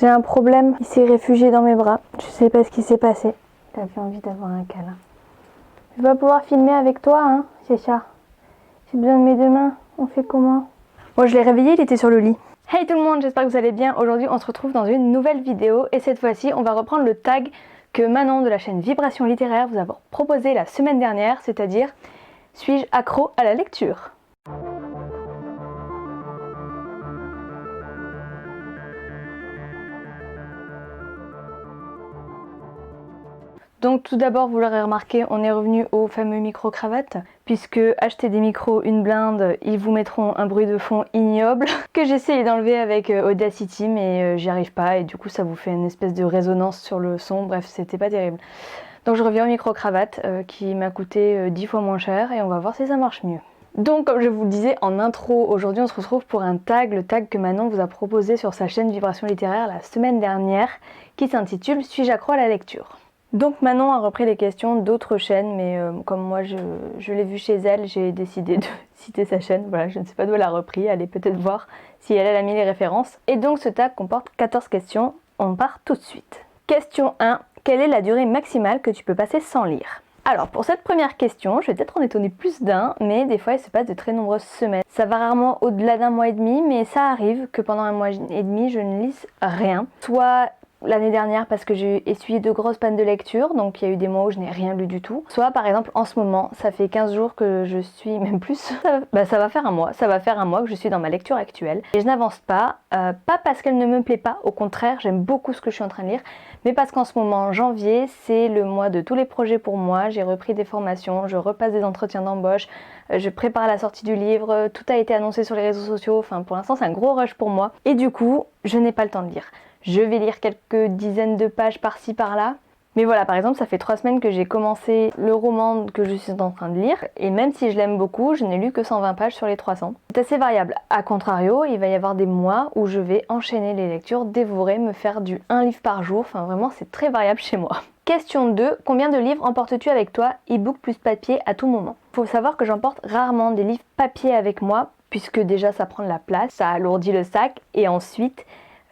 J'ai un problème, il s'est réfugié dans mes bras. Je sais pas ce qui s'est passé. T'avais envie d'avoir un câlin. Je vais pas pouvoir filmer avec toi, hein, Chécha. J'ai besoin de mes deux mains. On fait comment? Bon, je l'ai réveillé, il était sur le lit. Hey tout le monde, j'espère que vous allez bien. Aujourd'hui, on se retrouve dans une nouvelle vidéo. Et cette fois-ci, on va reprendre le tag que Manon de la chaîne Vibration Littéraire vous a proposé la semaine dernière, c'est-à-dire « Suis-je accro à la lecture ?» Donc tout d'abord, vous l'aurez remarqué, on est revenu au fameux micro-cravate, puisque acheter des micros une blinde, ils vous mettront un bruit de fond ignoble, que j'essaye d'enlever avec Audacity, mais j'y arrive pas, et du coup ça vous fait une espèce de résonance sur le son, bref, c'était pas terrible. Donc je reviens au micro-cravate, qui m'a coûté 10 fois moins cher, et on va voir si ça marche mieux. Donc comme je vous le disais en intro, aujourd'hui on se retrouve pour un tag, le tag que Manon vous a proposé sur sa chaîne Vibration Littéraire la semaine dernière, qui s'intitule « Suis-je accro à la lecture ?» Donc Manon a repris les questions d'autres chaînes, mais comme moi je l'ai vue chez elle, j'ai décidé de citer sa chaîne. Voilà, je ne sais pas d'où elle a repris, allez peut-être voir si elle a mis les références. Et donc ce tag comporte 14 questions, on part tout de suite. Question 1, quelle est la durée maximale que tu peux passer sans lire? Alors pour cette première question, je vais peut-être en étonner plus d'un, mais des fois il se passe de très nombreuses semaines. Ça va rarement au-delà d'un mois et demi, mais ça arrive que pendant un mois et demi je ne lise rien. Soit l'année dernière parce que j'ai essuyé de grosses pannes de lecture, donc il y a eu des mois où je n'ai rien lu du tout. Soit par exemple en ce moment, ça fait 15 jours que je suis, même plus, ça va faire un mois que je suis dans ma lecture actuelle. Et je n'avance pas, pas parce qu'elle ne me plaît pas, au contraire j'aime beaucoup ce que je suis en train de lire, mais parce qu'en ce moment, janvier, c'est le mois de tous les projets pour moi, j'ai repris des formations, je repasse des entretiens d'embauche, je prépare la sortie du livre, tout a été annoncé sur les réseaux sociaux, enfin pour l'instant c'est un gros rush pour moi, et du coup, je n'ai pas le temps de lire. Je vais lire quelques dizaines de pages par-ci par-là. Mais voilà, par exemple, ça fait 3 semaines que j'ai commencé le roman que je suis en train de lire. Et même si je l'aime beaucoup, je n'ai lu que 120 pages sur les 300. C'est assez variable. A contrario, il va y avoir des mois où je vais enchaîner les lectures, dévorer, me faire du 1 livre par jour. Enfin vraiment, c'est très variable chez moi. Question 2. Combien de livres emportes-tu avec toi, e-book plus papier, à tout moment? Faut savoir que j'emporte rarement des livres papier avec moi, puisque déjà ça prend de la place, ça alourdit le sac, et ensuite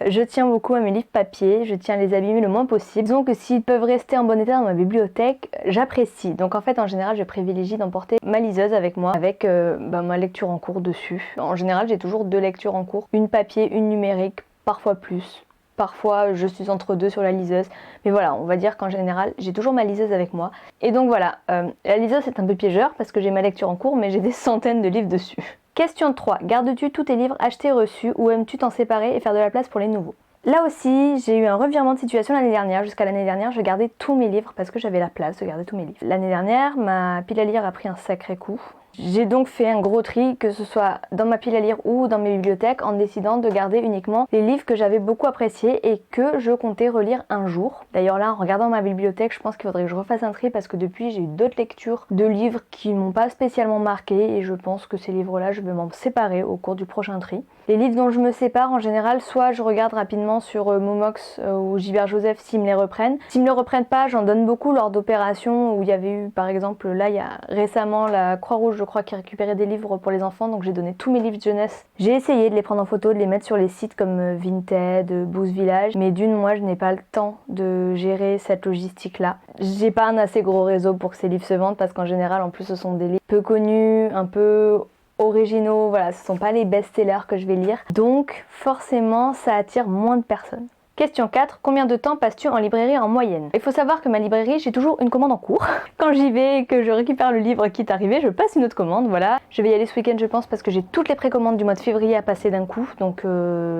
je tiens beaucoup à mes livres papier, je tiens à les abîmer le moins possible. Disons que s'ils peuvent rester en bon état dans ma bibliothèque, j'apprécie. Donc en fait, en général, je privilégie d'emporter ma liseuse avec moi, avec ma lecture en cours dessus. En général, j'ai toujours 2 lectures en cours, une papier, une numérique, parfois plus. Parfois, je suis entre 2 sur la liseuse. Mais voilà, on va dire qu'en général, j'ai toujours ma liseuse avec moi. Et donc voilà, la liseuse c'est un peu piégeur parce que j'ai ma lecture en cours, mais j'ai des centaines de livres dessus. Question 3. Gardes-tu tous tes livres achetés reçus ou aimes-tu t'en séparer et faire de la place pour les nouveaux? Là aussi, j'ai eu un revirement de situation l'année dernière. Jusqu'à l'année dernière, je gardais tous mes livres parce que j'avais la place de garder tous mes livres. L'année dernière, ma pile à lire a pris un sacré coup. J'ai donc fait un gros tri, que ce soit dans ma pile à lire ou dans mes bibliothèques, en décidant de garder uniquement les livres que j'avais beaucoup appréciés et que je comptais relire un jour. D'ailleurs là, en regardant ma bibliothèque, je pense qu'il faudrait que je refasse un tri parce que depuis, j'ai eu d'autres lectures de livres qui m'ont pas spécialement marqué et je pense que ces livres-là, je vais m'en séparer au cours du prochain tri. Les livres dont je me sépare, en général, soit je regarde rapidement sur Momox ou Gilbert Joseph s'ils me les reprennent. S'ils me les reprennent pas, j'en donne beaucoup lors d'opérations où il y avait eu, par exemple, là, il y a récemment la Croix-Rouge, je crois, qui récupérait des livres pour les enfants, donc j'ai donné tous mes livres de jeunesse. J'ai essayé de les prendre en photo, de les mettre sur les sites comme Vinted, Boost Village, mais d'une, moi, je n'ai pas le temps de gérer cette logistique-là. J'ai pas un assez gros réseau pour que ces livres se vendent parce qu'en général, en plus, ce sont des livres peu connus, un peu originaux, voilà, ce sont pas les best-sellers que je vais lire, donc forcément ça attire moins de personnes. Question 4. Combien de temps passes-tu en librairie en moyenne? Il faut savoir que ma librairie, j'ai toujours une commande en cours. Quand j'y vais et que je récupère le livre qui est arrivé, je passe une autre commande, voilà. Je vais y aller ce week-end je pense parce que j'ai toutes les précommandes du mois de février à passer d'un coup. Donc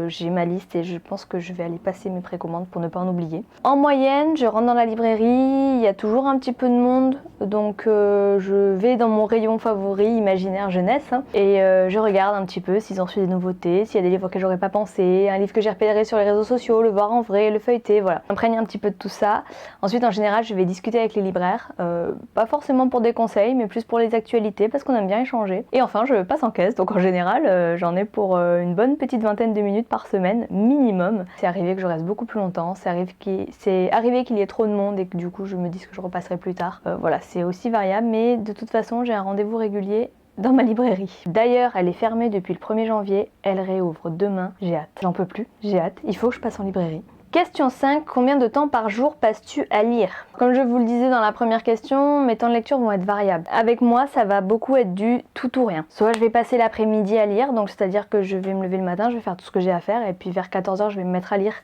j'ai ma liste et je pense que je vais aller passer mes précommandes pour ne pas en oublier. En moyenne, je rentre dans la librairie, il y a toujours un petit peu de monde. Donc je vais dans mon rayon favori, imaginaire jeunesse, hein, et je regarde un petit peu s'ils ont reçu des nouveautés, s'il y a des livres que j'aurais pas pensé, un livre que j'ai repéré sur les réseaux sociaux, le voir en vrai, le feuilleter, voilà. J'imprègne un petit peu de tout ça. Ensuite, en général, je vais discuter avec les libraires, pas forcément pour des conseils, mais plus pour les actualités, parce qu'on aime bien échanger. Et enfin, je passe en caisse, donc en général, j'en ai pour une bonne petite vingtaine de minutes par semaine, minimum. C'est arrivé que je reste beaucoup plus longtemps, c'est arrivé qu'il y ait trop de monde et que du coup, je me dise que je repasserai plus tard. Voilà, c'est aussi variable, mais de toute façon, j'ai un rendez-vous régulier dans ma librairie. D'ailleurs, elle est fermée depuis le 1er janvier, elle réouvre demain, j'ai hâte. J'en peux plus, j'ai hâte, il faut que je passe en librairie. Question 5, combien de temps par jour passes-tu à lire? Comme je vous le disais dans la première question, mes temps de lecture vont être variables. Avec moi, ça va beaucoup être du tout ou rien. Soit je vais passer l'après-midi à lire, donc c'est-à-dire que je vais me lever le matin, je vais faire tout ce que j'ai à faire, et puis vers 14h, je vais me mettre à lire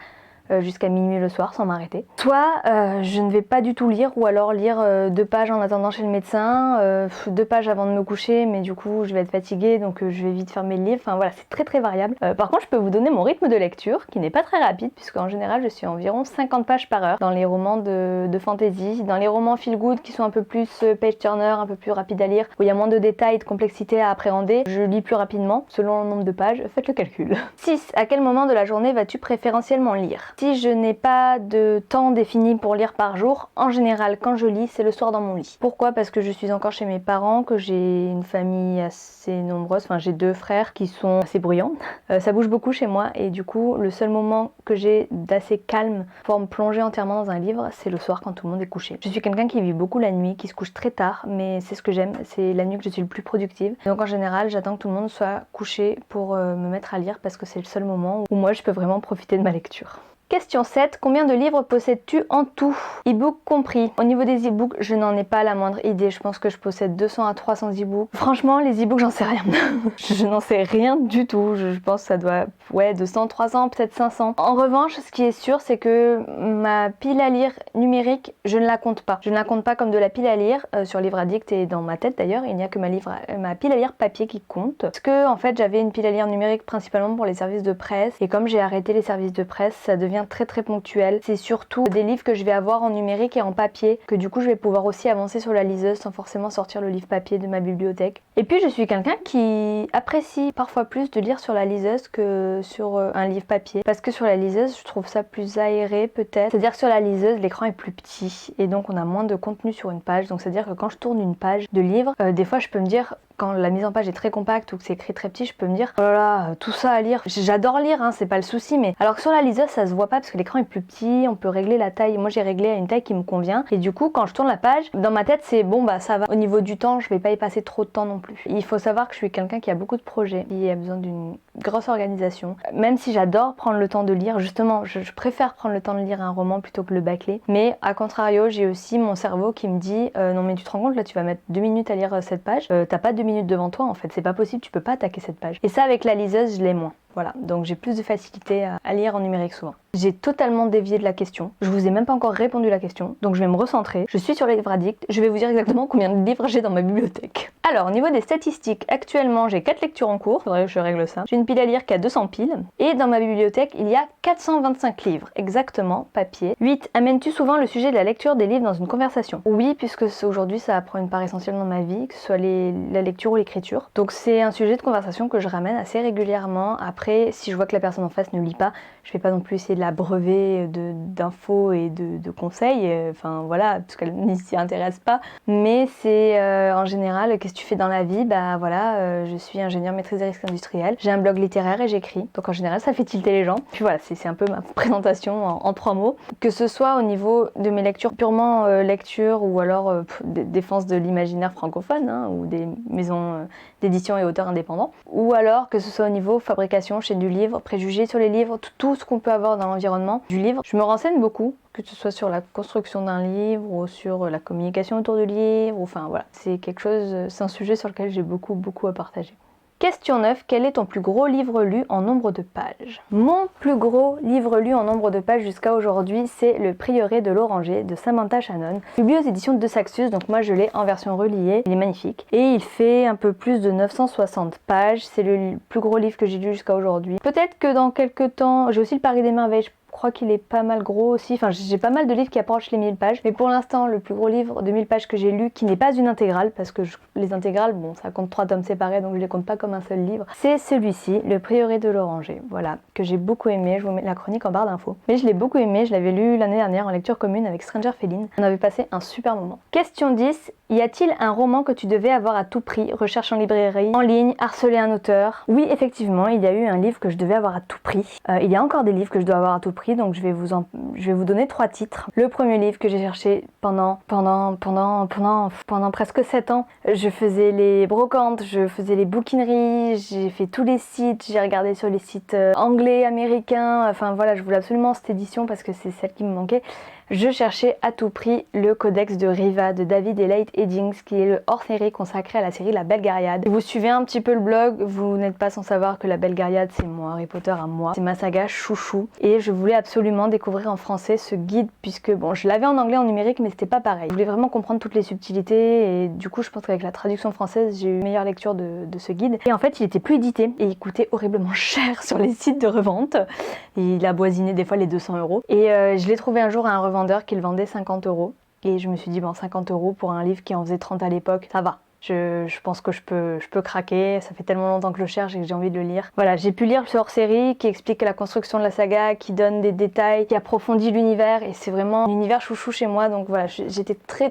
jusqu'à minuit le soir sans m'arrêter. Soit je ne vais pas du tout lire, ou alors lire 2 pages en attendant chez le médecin, 2 pages avant de me coucher, mais du coup je vais être fatiguée donc je vais vite fermer le livre. Enfin voilà, c'est très variable. Par contre je peux vous donner mon rythme de lecture qui n'est pas très rapide puisqu'en général je suis à environ 50 pages par heure dans les romans de fantasy, dans les romans feel good qui sont un peu plus page turner, un peu plus rapide à lire, où il y a moins de détails et de complexité à appréhender. Je lis plus rapidement selon le nombre de pages, faites le calcul. 6. À quel moment de la journée vas-tu préférentiellement lire? Si je n'ai pas de temps défini pour lire par jour, en général quand je lis c'est le soir dans mon lit. Pourquoi? Parce que je suis encore chez mes parents, que j'ai une famille assez nombreuse, enfin j'ai 2 frères qui sont assez bruyants. Ça bouge beaucoup chez moi et du coup le seul moment que j'ai d'assez calme pour me plonger entièrement dans un livre c'est le soir quand tout le monde est couché. Je suis quelqu'un qui vit beaucoup la nuit, qui se couche très tard, mais c'est ce que j'aime, c'est la nuit que je suis le plus productive. Donc en général j'attends que tout le monde soit couché pour me mettre à lire parce que c'est le seul moment où moi je peux vraiment profiter de ma lecture. Question 7. Combien de livres possèdes-tu en tout? E-book compris. Au niveau des e-books, je n'en ai pas la moindre idée. Je pense que je possède 200 à 300 e-books. Franchement, les e-books, j'en sais rien. Je n'en sais rien du tout. Je pense que ça doit... Ouais, 200, 300, peut-être 500. En revanche, ce qui est sûr, c'est que ma pile à lire numérique, je ne la compte pas. Je ne la compte pas comme de la pile à lire sur Livre Addict et dans ma tête d'ailleurs. Il n'y a que ma pile à lire papier qui compte. Parce que, en fait, j'avais une pile à lire numérique principalement pour les services de presse. Et comme j'ai arrêté les services de presse, ça devient très ponctuel. C'est surtout des livres que je vais avoir en numérique et en papier, que du coup je vais pouvoir aussi avancer sur la liseuse sans forcément sortir le livre papier de ma bibliothèque. Et puis je suis quelqu'un qui apprécie parfois plus de lire sur la liseuse que sur un livre papier, parce que sur la liseuse je trouve ça plus aéré peut-être. C'est-à-dire que sur la liseuse l'écran est plus petit et donc on a moins de contenu sur une page, donc c'est-à-dire que quand je tourne une page de livre, des fois je peux me dire, quand la mise en page est très compacte ou que c'est écrit très petit, je peux me dire oh là là, tout ça à lire. J'adore lire, hein, c'est pas le souci, mais alors que sur la liseuse ça se voit pas parce que l'écran est plus petit, on peut régler la taille. Moi j'ai réglé à une taille qui me convient et du coup quand je tourne la page, dans ma tête c'est bon bah ça va. Au niveau du temps, je vais pas y passer trop de temps non plus. Il faut savoir que je suis quelqu'un qui a beaucoup de projets, qui a besoin d'une grosse organisation. Même si j'adore prendre le temps de lire, justement, je préfère prendre le temps de lire un roman plutôt que le bâcler. Mais à contrario, j'ai aussi mon cerveau qui me dit non mais tu te rends compte là tu vas mettre 2 minutes à lire cette page, t'as pas 2 minutes devant toi en fait, c'est pas possible, tu peux pas attaquer cette page. Et ça avec la liseuse je l'ai moins. Voilà, donc j'ai plus de facilité à lire en numérique souvent. J'ai totalement dévié de la question, je vous ai même pas encore répondu à la question, donc je vais me recentrer. Je suis sur les livres addicts, je vais vous dire exactement combien de livres j'ai dans ma bibliothèque. Alors au niveau des statistiques, actuellement j'ai 4 lectures en cours, faudrait que je règle ça. J'ai une pile à lire qui a 200 piles, et dans ma bibliothèque il y a 425 livres, exactement, papier. 8. Amènes-tu souvent le sujet de la lecture des livres dans une conversation? Oui, puisque aujourd'hui ça prend une part essentielle dans ma vie, que ce soit la lecture ou l'écriture. Donc c'est un sujet de conversation que je ramène assez régulièrement. Après, si je vois que la personne en face ne lit pas, je vais pas non plus essayer de la breuver d'infos et de conseils, enfin voilà, parce qu'elle ne s'y intéresse pas. Mais c'est en général, qu'est-ce que tu fais dans la vie? Bah voilà, je suis ingénieure maîtrise des risques industriels, j'ai un blog littéraire et j'écris. Donc en général, ça fait tilter les gens. Puis voilà, c'est un peu ma présentation en 3 mots. Que ce soit au niveau de mes lectures, purement lecture ou alors défense de l'imaginaire francophone, hein, ou des maisons d'édition et auteurs indépendants, ou alors que ce soit au niveau fabrication, chaîne du livre, préjugés sur les livres, tout ce qu'on peut avoir dans l'environnement du livre. Je me renseigne beaucoup, que ce soit sur la construction d'un livre ou sur la communication autour du livre, enfin voilà, c'est quelque chose, c'est un sujet sur lequel j'ai beaucoup à partager. Question 9. Quel est ton plus gros livre lu en nombre de pages? Mon plus gros livre lu en nombre de pages jusqu'à aujourd'hui, c'est Le Prieuré de l'Oranger de Samantha Shannon, publié aux éditions de Saxus, donc moi je l'ai en version reliée, il est magnifique. Et il fait un peu plus de 960 pages, c'est le plus gros livre que j'ai lu jusqu'à aujourd'hui. Peut-être que dans quelques temps, j'ai aussi Le Paris des Merveilles, je crois qu'il est pas mal gros aussi, enfin j'ai pas mal de livres qui approchent les 1000 pages, mais pour l'instant le plus gros livre de 1000 pages que j'ai lu, qui n'est pas une intégrale, parce que les intégrales, bon ça compte 3 tomes séparés donc je les compte pas comme un seul livre, c'est celui-ci, Le Prieuré de l'Oranger, voilà, que j'ai beaucoup aimé, je vous mets la chronique en barre d'infos. Mais je l'ai beaucoup aimé, je l'avais lu l'année dernière en lecture commune avec Stranger Feline, on avait passé un super moment. Question 10, y a-t-il un roman que tu devais avoir à tout prix, recherche en librairie, en ligne, harceler un auteur? Oui effectivement, il y a eu un livre que je devais avoir à tout prix, il y a encore des livres que je dois avoir à tout prix, appris, donc je vais vous donner 3 titres. Le premier livre que j'ai cherché pendant presque 7 ans. Je faisais les brocantes, je faisais les bouquineries, j'ai fait tous les sites, j'ai regardé sur les sites anglais, américains, enfin voilà, je voulais absolument cette édition parce que c'est celle qui me manquait. Je cherchais à tout prix le Codex de Riva de David et Leigh Eddings, qui est le hors-série consacré à la série La Belgariad. Si vous suivez un petit peu le blog, vous n'êtes pas sans savoir que La Belgariad, c'est mon Harry Potter à moi. C'est ma saga chouchou. Et je voulais absolument découvrir en français ce guide, puisque bon, je l'avais en anglais, en numérique, mais c'était pas pareil. Je voulais vraiment comprendre toutes les subtilités, et du coup, je pense qu'avec la traduction française, j'ai eu une meilleure lecture de ce guide. Et en fait, il était plus édité, et il coûtait horriblement cher sur les sites de revente. Il a boisiné des fois les 200 €. Et je l'ai trouvé un jour à un revendeur qui le vendait 50 €. Et je me suis dit, bon, 50 € pour un livre qui en faisait 30 à l'époque, ça va. Je pense que je peux craquer, ça fait tellement longtemps que je le cherche et que j'ai envie de le lire. Voilà, j'ai pu lire ce hors-série qui explique la construction de la saga, qui donne des détails, qui approfondit l'univers, et c'est vraiment l'univers chouchou chez moi, donc voilà, j'étais très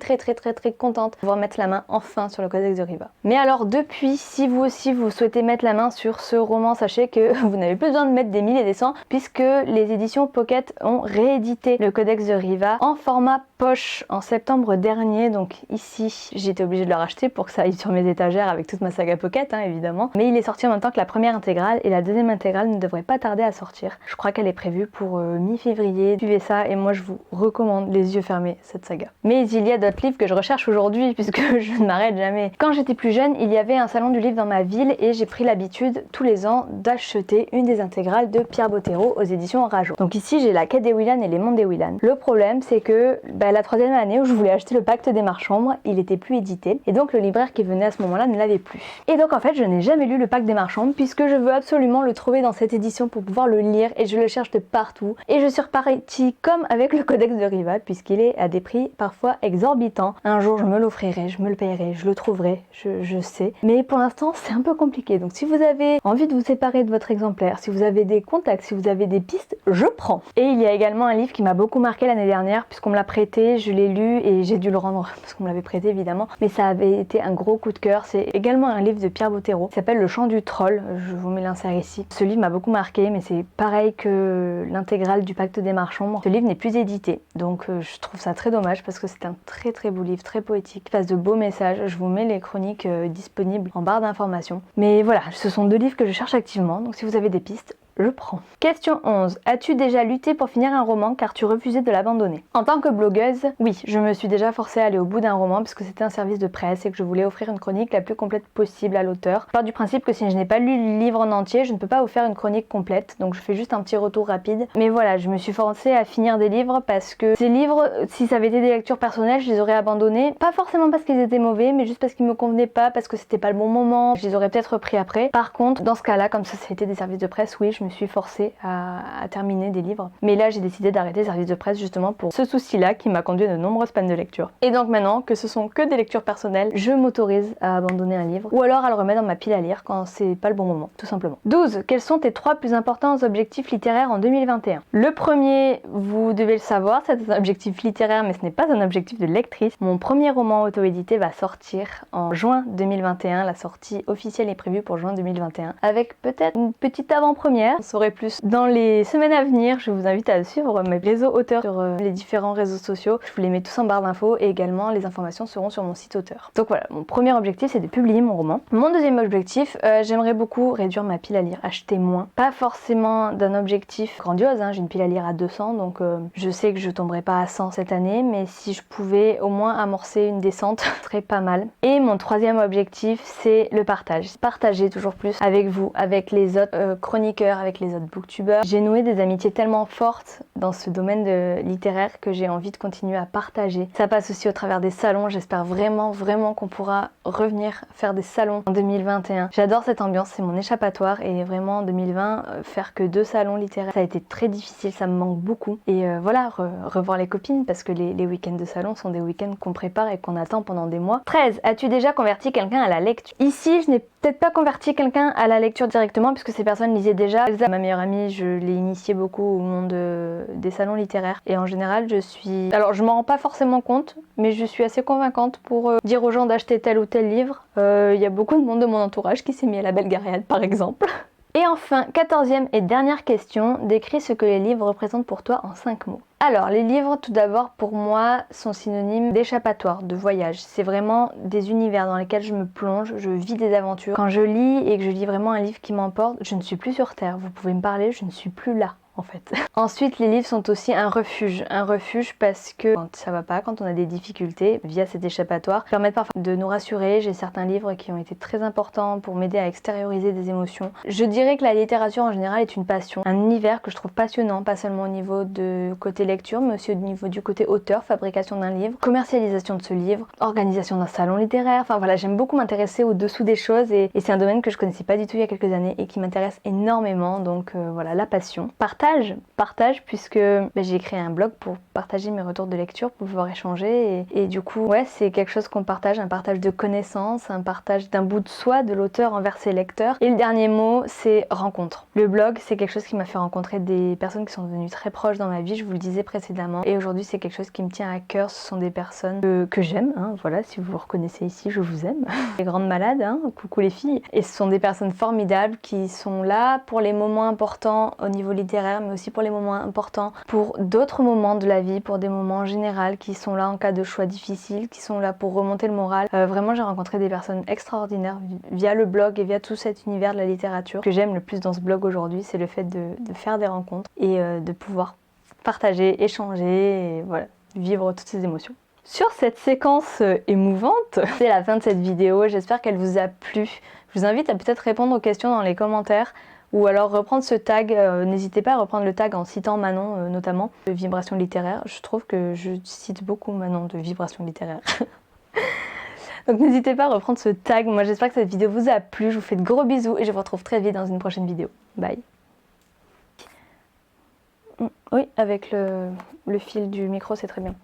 contente de pouvoir mettre la main enfin sur le Codex de Riva. Mais alors depuis, si vous aussi vous souhaitez mettre la main sur ce roman, sachez que vous n'avez plus besoin de mettre des 1000 et des 100, puisque les éditions Pocket ont réédité le Codex de Riva en format poche en septembre dernier, donc ici j'ai été obligée de le racheter pour que ça aille sur mes étagères avec toute ma saga Pocket, hein, évidemment. Mais il est sorti en même temps que la première intégrale, et la deuxième intégrale ne devrait pas tarder à sortir. Je crois qu'elle est prévue pour mi-février. Suivez ça, et moi je vous recommande les yeux fermés cette saga. Mais il y a d'autres livres que je recherche aujourd'hui, puisque je ne m'arrête jamais. Quand j'étais plus jeune, il y avait un salon du livre dans ma ville, et j'ai pris l'habitude tous les ans d'acheter une des intégrales de Pierre Bottero aux éditions Rajo. Donc ici j'ai la Quête des Willan et les Mondes des Willan. Le problème, c'est que la 3e année où je voulais acheter le Pacte des Marchambres, il était plus édité, et donc le libraire qui venait à ce moment-là ne l'avait plus. Et donc en fait je n'ai jamais lu le Pacte des Marchambres, puisque je veux absolument le trouver dans cette édition pour pouvoir le lire, et je le cherche de partout. Et je suis repartie comme avec le Codex de Riva, puisqu'il est à des prix parfois exorbitants. Un jour je me l'offrirai, je me le payerai, je le trouverai, je sais. Mais pour l'instant c'est un peu compliqué, donc si vous avez envie de vous séparer de votre exemplaire, si vous avez des contacts, si vous avez des pistes, je prends. Et il y a également un livre qui m'a beaucoup marqué l'année dernière, puisqu'on me l'a prêté, je l'ai lu et j'ai dû le rendre parce qu'on me l'avait prêté évidemment, mais ça avait été un gros coup de cœur. C'est également un livre de Pierre Bottero qui s'appelle Le Chant du Troll, je vous mets l'insert ici. Ce livre m'a beaucoup marqué, mais c'est pareil que l'intégrale du Pacte des Marchands. Ce livre n'est plus édité, donc je trouve ça très dommage parce que c'est un très beau livre, très poétique, qui passe de beaux messages. Je vous mets les chroniques disponibles en barre d'informations. Mais voilà, ce sont 2 livres que je cherche activement, donc si vous avez des pistes, je prends. Question 11. As-tu déjà lutté pour finir un roman car tu refusais de l'abandonner? En tant que blogueuse, oui, je me suis déjà forcée à aller au bout d'un roman parce que c'était un service de presse et que je voulais offrir une chronique la plus complète possible à l'auteur. Je pars du principe que si je n'ai pas lu le livre en entier, je ne peux pas vous faire une chronique complète, donc je fais juste un petit retour rapide. Mais voilà, je me suis forcée à finir des livres parce que ces livres, si ça avait été des lectures personnelles, je les aurais abandonnés. Pas forcément parce qu'ils étaient mauvais, mais juste parce qu'ils me convenaient pas, parce que c'était pas le bon moment. Je les aurais peut-être repris après. Par contre, dans ce cas-là, comme ça c'était des services de presse, oui, je me suis forcée à terminer des livres. Mais là, j'ai décidé d'arrêter les services de presse justement pour ce souci-là qui m'a conduit à de nombreuses pannes de lecture. Et donc maintenant que ce sont que des lectures personnelles, je m'autorise à abandonner un livre ou alors à le remettre dans ma pile à lire quand c'est pas le bon moment, tout simplement. 12. Quels sont tes 3 plus importants objectifs littéraires en 2021? Le premier, vous devez le savoir, c'est un objectif littéraire, mais ce n'est pas un objectif de lectrice. Mon premier roman auto-édité va sortir en juin 2021. La sortie officielle est prévue pour juin 2021, avec peut-être une petite avant-première. On saurait plus dans les semaines à venir. Je vous invite à suivre mes réseaux auteurs sur les différents réseaux sociaux. Je vous les mets tous en barre d'infos, et également les informations seront sur mon site auteur. Donc voilà, mon premier objectif c'est de publier mon roman. Mon deuxième objectif, j'aimerais beaucoup réduire ma pile à lire, acheter moins. Pas forcément d'un objectif grandiose, hein. J'ai une pile à lire à 200, donc je sais que je tomberai pas à 100 cette année, mais si je pouvais au moins amorcer une descente, ce serait pas mal. Et mon troisième objectif, c'est le partage. Partager toujours plus avec vous, avec les autres chroniqueurs, avec les autres booktubeurs. J'ai noué des amitiés tellement fortes dans ce domaine littéraire que j'ai envie de continuer à partager. Ça passe aussi au travers des salons. J'espère vraiment qu'on pourra revenir faire des salons en 2021. J'adore cette ambiance, c'est mon échappatoire, et vraiment en 2020, faire que 2 salons littéraires, ça a été très difficile, ça me manque beaucoup. Et voilà, revoir les copines, parce que les week-ends de salon sont des week-ends qu'on prépare et qu'on attend pendant des mois. 13. As-tu déjà converti quelqu'un à la lecture? Ici, je n'ai peut-être pas converti quelqu'un à la lecture directement, puisque ces personnes lisaient déjà. Elsa, ma meilleure amie, je l'ai initiée beaucoup au monde des salons littéraires. Et en général, je suis... Alors, je m'en rends pas forcément compte, mais je suis assez convaincante pour dire aux gens d'acheter tel ou tel livre. Il y a beaucoup de monde de mon entourage qui s'est mis à la Belgariad, par exemple. Et enfin, 14e et dernière question, décris ce que les livres représentent pour toi en 5 mots. Alors, les livres, tout d'abord, pour moi, sont synonymes d'échappatoire, de voyage. C'est vraiment des univers dans lesquels je me plonge, je vis des aventures. Quand je lis et que je lis vraiment un livre qui m'emporte, je ne suis plus sur Terre. Vous pouvez me parler, je ne suis plus là. En fait. Ensuite, les livres sont aussi un refuge parce que quand ça va pas, quand on a des difficultés, via cet échappatoire, permettent parfois de nous rassurer. J'ai certains livres qui ont été très importants pour m'aider à extérioriser des émotions. Je dirais que la littérature en général est une passion, un univers que je trouve passionnant, pas seulement au niveau de côté lecture, mais aussi au niveau du côté auteur, fabrication d'un livre, commercialisation de ce livre, organisation d'un salon littéraire. Enfin voilà, j'aime beaucoup m'intéresser au-dessous des choses et c'est un domaine que je connaissais pas du tout il y a quelques années et qui m'intéresse énormément. Donc voilà, la passion. Partage puisque j'ai créé un blog pour partager mes retours de lecture, pour pouvoir échanger et du coup ouais, c'est quelque chose qu'on partage, un partage de connaissances, un partage d'un bout de soi de l'auteur envers ses lecteurs. Et le dernier mot, c'est rencontre. Le blog, c'est quelque chose qui m'a fait rencontrer des personnes qui sont devenues très proches dans ma vie, je vous le disais précédemment, et aujourd'hui c'est quelque chose qui me tient à cœur. Ce sont des personnes que j'aime, hein, voilà, si vous vous reconnaissez ici, je vous aime. Les grandes malades, hein, coucou les filles. Et ce sont des personnes formidables qui sont là pour les moments importants au niveau littéraire, mais aussi pour les moments importants, pour d'autres moments de la vie, pour des moments en général, qui sont là en cas de choix difficiles, qui sont là pour remonter le moral. Vraiment, j'ai rencontré des personnes extraordinaires via le blog et via tout cet univers de la littérature. Ce que j'aime le plus dans ce blog aujourd'hui, c'est le fait de faire des rencontres et de pouvoir partager, échanger et voilà, vivre toutes ces émotions. Sur cette séquence émouvante, c'est la fin de cette vidéo, j'espère qu'elle vous a plu. Je vous invite à peut-être répondre aux questions dans les commentaires ou alors reprendre ce tag, n'hésitez pas à reprendre le tag en citant Manon notamment, de Vibration littéraire. Je trouve que je cite beaucoup Manon de Vibration littéraire. Donc n'hésitez pas à reprendre ce tag, moi j'espère que cette vidéo vous a plu, je vous fais de gros bisous et je vous retrouve très vite dans une prochaine vidéo. Bye. Oui, avec le fil du micro c'est très bien.